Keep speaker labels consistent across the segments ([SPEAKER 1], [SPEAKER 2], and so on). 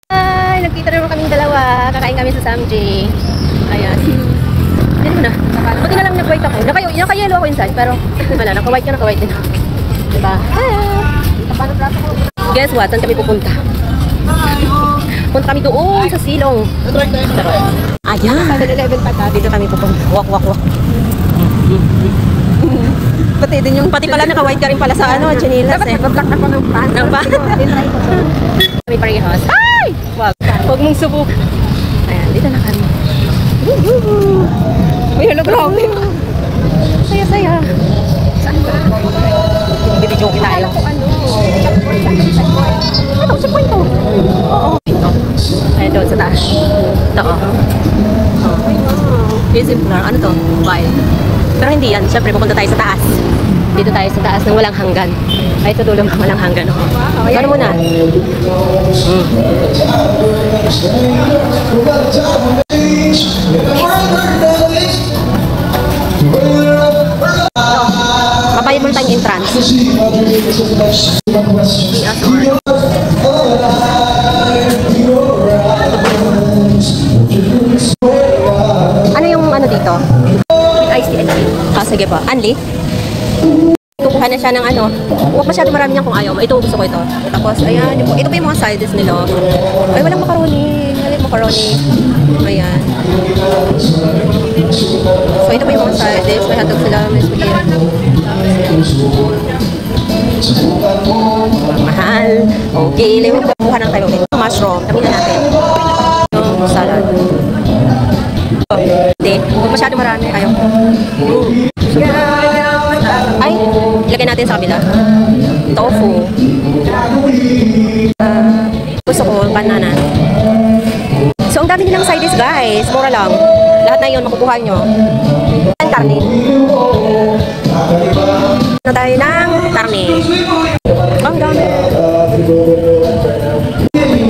[SPEAKER 1] Ay, nagkita naman kaming dalawa. Kakain kami sa Samji. Ayan. Hindi mo na. Buti na lang nag-white ako. Naka-yellow ako inside, pero wala, naka-white ka, naka-white din. Diba? Guess what? Saan kami pupunta? Punta kami doon sa silong. Ayan. Dito kami pupunta. Wak. Pati pala naka-white ka rin pala sa ano, chinilas eh. Dapat mag-block ako ng pan. Kami parehas. Ay! Huwag mong subok. Ayan, dito na kami. May hologram. Saya-saya. Saan ba? Bili-joke tayo. Ano? Sa point to. Oo. Ayan doon sa taas. Ito o. Exemplar. Ano to? Wild. Pero hindi yan. Siyempre, pupunta tayo sa taas. Dito tayo sa taas ng walang hanggan. Ay, ito dulo ng walang hanggan. Ano muna? Mabayad mo tayong entrance. Ano yung ano dito? Iced tea. Sige po. Anli? Kukuha na siya ng ano. Huwag masyado marami niyan kung ayaw mo. Ito gusto ko ito. Tapos, ayan. Ito pa yung mga sides nila. Ay, walang macaroni. Walang macaroni. Ayan. So, ito pa yung mga sides. May hotdog sila. May spaghetti. Mahal. Okay. Lewan ko. Kuha ng tayo. Mushroom. Tabi na natin. Yung salad. Hindi. Huwag masyado marami. Ayaw ko. Ay, ilagay natin sa kabila. Tofu. Gusto ko, banana. So, ang dami nilang side dish, guys. Mura lang. Lahat na yun, makukuha nyo. Ang karne. Na tayo ng karne. Ang dami.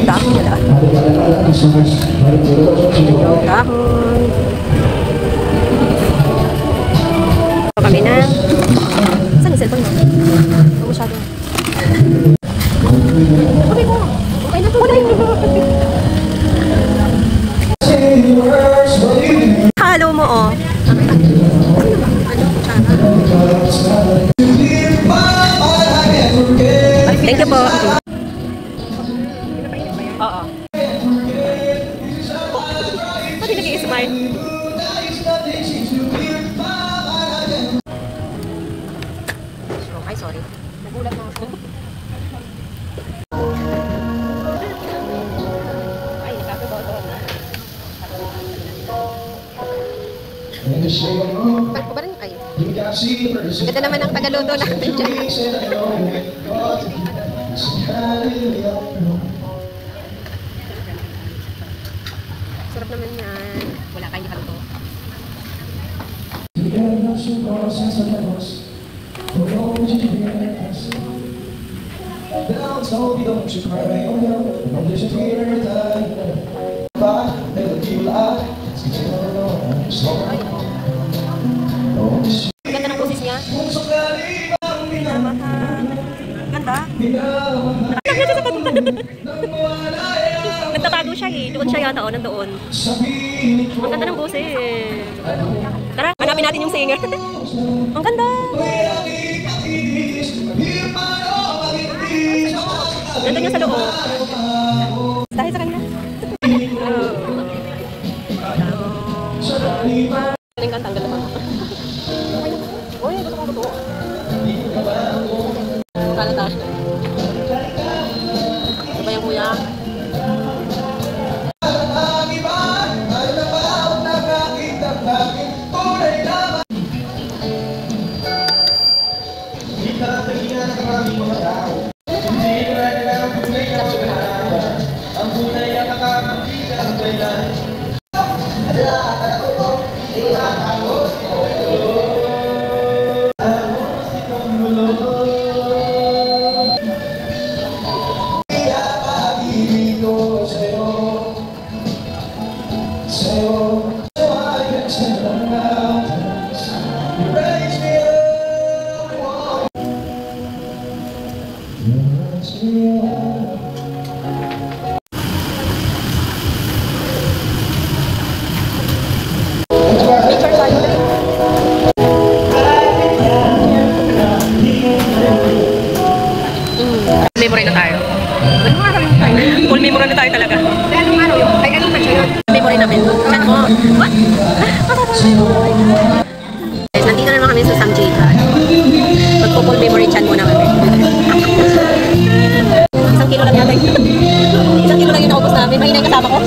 [SPEAKER 1] Dahon nila. Dahon. Kami na. Saan yung cellphone mo? Huwag masyado. Okay ko. Okay na to. Halo mo, oh. Thank you po. Oo. Pati nag-i-smile. Ay, sorry. Nagulat na ako. Ay, nakakabato na. Takbo ba rin? Ay. Ganda naman ang tagaluto natin dyan. Sarap naman yan. Wala kayo nakaluto. Ganda ng boses niya. Ganda. Nagtatago siya eh. Doon siya yata o nandoon. Ang ganda ng boses eh. natin yung singer. Ang ganda! Ganda niya sa loob. Dahil sa kanya. Galing kanta, ang ganda pa. Uy, gusto ko ito. Kala taas na. Ito ba yung kuya? Memory na tayo. Full memory na tayo talaga. Ay, anong pa siya yun? Memory namin. Chan mo. What? Guys, nandito naman kami sa Samji. Magpo-full memory chan mo na kami. Isang kilo lang natin. Isang kilo lang yung naubos namin. Mahina yung kasama ko.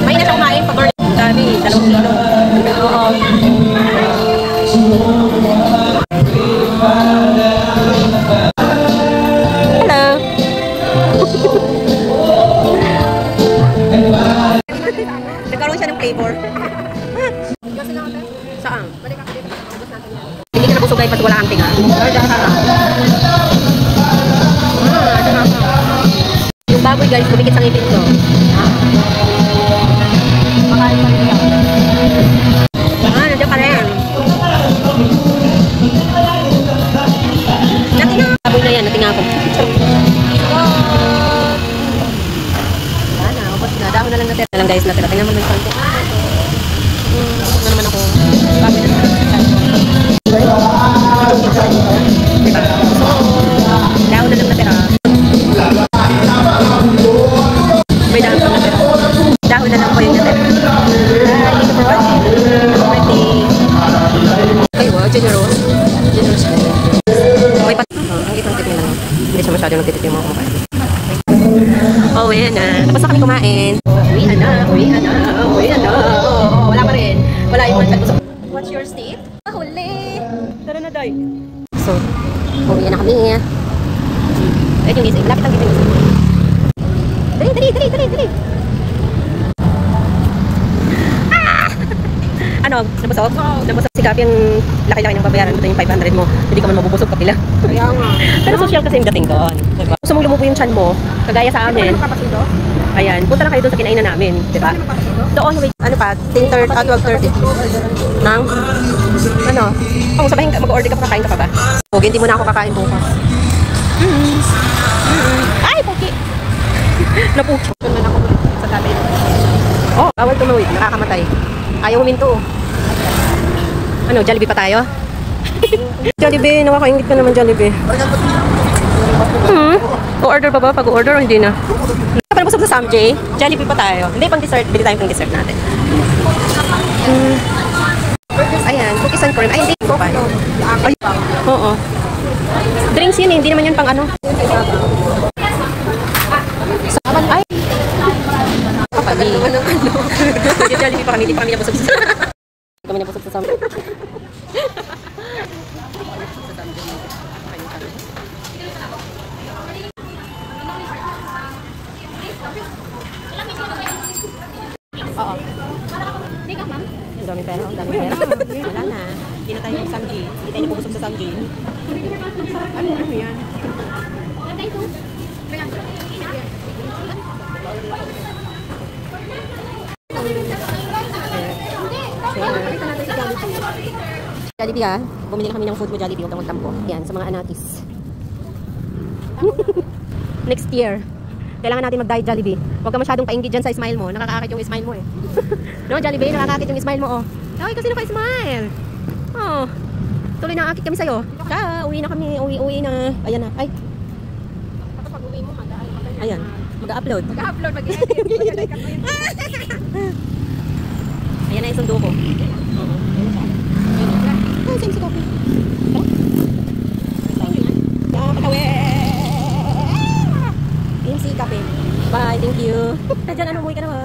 [SPEAKER 1] Mahina siya kumain. Pag-order. Dami. 2 kilo. Oo. Nagkaroon siya ng flavor. Saan? Hindi ka na busugay pag wala kang tinga. Yung baboy guys, kumikit sa ngipin ko. Nandiyan pa rin. Natinga. Baboy na yan, natinga ako. Dahon na lang natin. Na lang guys, natira. Tingnan mo naman yung konti. Ano naman ako. Bakit na dahon na lang natira. May dahon na natira. Dahon na lang po yung natira. Thank you for watching. Okay, wow. Generous. Generous. May pat... Ang itong tip nila. Hindi siya masyado nagtitip yung mga kumakain. Oh, yan na. Tapos na kami kumain. Uwian na. Wala pa rin. Wala yung one shot. What's your state? Huli. Tara na, Day. So, uwian na kami. Ayun yung gising. Lapit ang gising. Dali. Ano? Nabusog? Nabusog si Gabi yung laki-laki ng babayaran mo yung 500 mo. Hindi ka man mabubusog kapila. Kaya nga. Pero social kasi yung dating doon. Diba? Gusto mong lumupo yung chan mo, kagaya sa amin. Ayan, punta lang kayo doon sa kinainan namin. Diba? Doon, wait, ano pa? 12:30. Nang? Ano? Kung sabihin ka, mag-order ka pa, kakain ka pa ba? Huwag, hindi mo na ako kakain bukas. Ay, puki! Napucho. Doon na ako sa gabi. Oh, bawal tumuwi. Nakakamatay. Ayaw huminto. Ano, Jollibee pa tayo? Jollibee, nakakaingit ka naman Jollibee. O-order pa ba? Pag-order o hindi na? Kapag busog sa Samji, Jollibee pa tayo. Hindi, pang dessert. Bili tayo pang dessert natin. Ayan, cookies and cream. Ay, hindi ko. Ay, oo. Drinks yun eh. Hindi naman yun pang ano. Ay! Kapag naman ng ano. Jollibee pa kami. Hindi pa kami nabusog sa Samji. Kami nabusog sa Samji. Oo. Hindi ka, ma'am? Ang dami pera. Wala na. Hindi na tayo yung Samji. Hindi tayo nabusog sa Samji. Ano yan? Jollibee ha. Bumili na kami ng food mo Jollibee. Huwag tampo. Yan, sa mga anatis. Next year. Kailangan natin mag-diet Jollibee. Huwag ka masyadong painggi dyan sa smile mo. Nakakaakit yung smile mo eh. No, Jollibee, nakakaakit yung smile mo oh. Okay, kasi naka-smile. Oh. Tuloy na akit kami sa'yo. Uwi na kami. Uwi na. Ayan na. Ay.
[SPEAKER 2] Kapag uwi mo,
[SPEAKER 1] Ayan. Mag-upload.
[SPEAKER 2] Mag-upload, mag-edit.
[SPEAKER 1] Ayan na yung sundo ko. Ay, same si Kopi. Ayan si Kape. Bye, thank you. Diyan, ano, umuwi ka na ba?